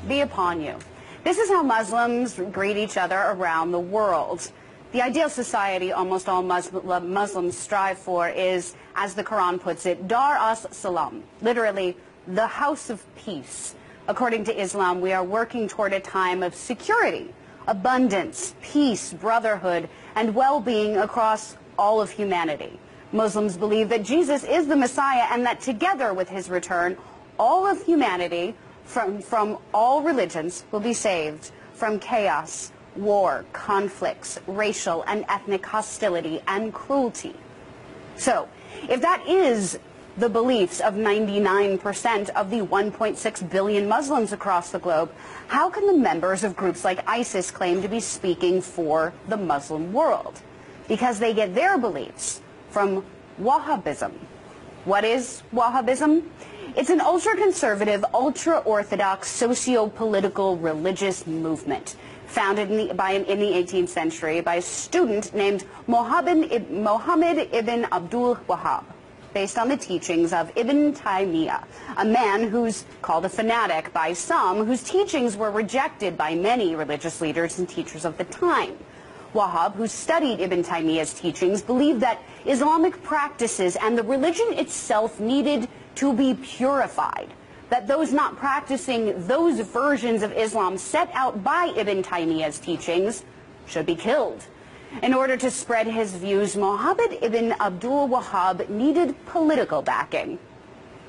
be upon you. This is how Muslims greet each other around the world. The ideal society almost all Muslims strive for is, as the Quran puts it, Dar as-Salam, literally the house of peace. According to Islam, we are working toward a time of security, abundance, peace, brotherhood, and well-being across all of humanity. Muslims believe that Jesus is the Messiah and that together with his return, all of humanity from all religions will be saved from chaos, war, conflicts, racial and ethnic hostility, and cruelty. So, if that is the beliefs of 99% of the 1.6 billion Muslims across the globe, how can the members of groups like ISIS claim to be speaking for the Muslim world? Because they get their beliefs from Wahabism. What is Wahabism? It's an ultra-conservative, ultra-orthodox, socio-political religious movement founded in the 18th century by a student named Muhammad ibn Abdul Wahhab, based on the teachings of Ibn Taymiyyah, a man who's called a fanatic by some, whose teachings were rejected by many religious leaders and teachers of the time. Wahhab, who studied Ibn Taymiyyah's teachings, believed that Islamic practices and the religion itself needed to be purified, that those not practicing those versions of Islam set out by Ibn Taymiyyah's teachings should be killed. In order to spread his views, Muhammad ibn Abdul Wahhab needed political backing.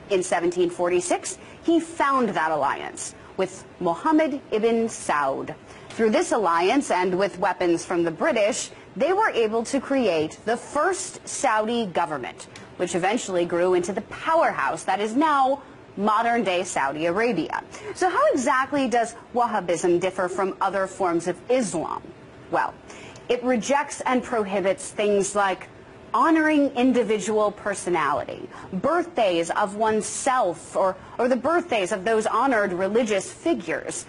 In 1746, he found that alliance with Muhammad ibn Saud. Through this alliance, and with weapons from the British, they were able to create the first Saudi government, which eventually grew into the powerhouse that is now modern-day Saudi Arabia. So how exactly does Wahhabism differ from other forms of Islam? Well, it rejects and prohibits things like honoring individual personality, birthdays of oneself, or the birthdays of those honored religious figures.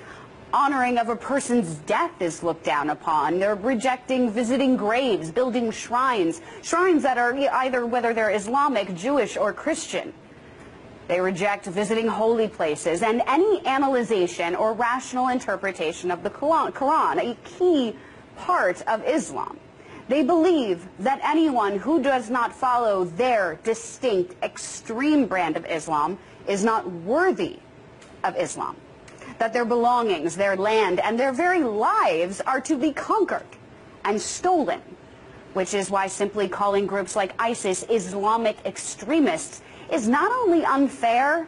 Honoring of a person's death is looked down upon. They're rejecting visiting graves, building shrines that are either whether they're Islamic, Jewish, or Christian. They reject visiting holy places and any analyzation or rational interpretation of the Quran, a key part of Islam. They believe that anyone who does not follow their distinct, extreme brand of Islam is not worthy of Islam. That their belongings, their land, and their very lives are to be conquered and stolen, which is why simply calling groups like ISIS Islamic extremists is not only unfair,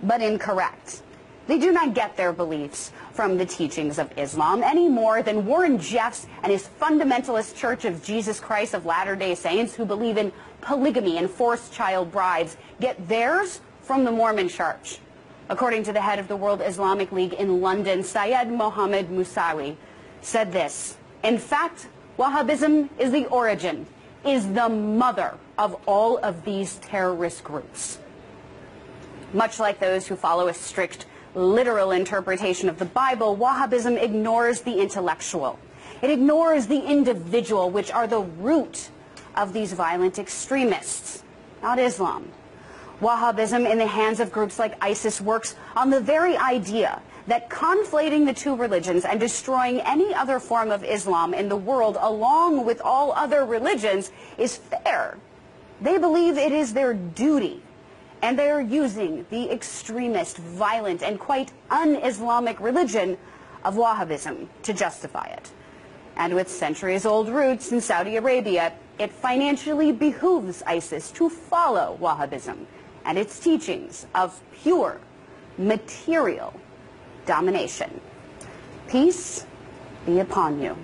but incorrect. They do not get their beliefs from the teachings of Islam any more than Warren Jeffs and his fundamentalist Church of Jesus Christ of Latter-day Saints, who believe in polygamy and forced child brides, get theirs from the Mormon Church. According to the head of the World Islamic League in London, Syed Mohammed Musawi, said this: in fact, Wahhabism is the origin, is the mother of all of these terrorist groups. Much like those who follow a strict literal interpretation of the Bible, Wahhabism ignores the intellectual. It ignores the individual, which are the root of these violent extremists, not Islam. Wahhabism in the hands of groups like ISIS works on the very idea that conflating the two religions and destroying any other form of Islam in the world along with all other religions is fair. They believe it is their duty, and they are using the extremist, violent, and quite un-Islamic religion of Wahhabism to justify it. And with centuries-old roots in Saudi Arabia, it financially behooves ISIS to follow Wahhabism and its teachings of pure, material domination. Peace be upon you.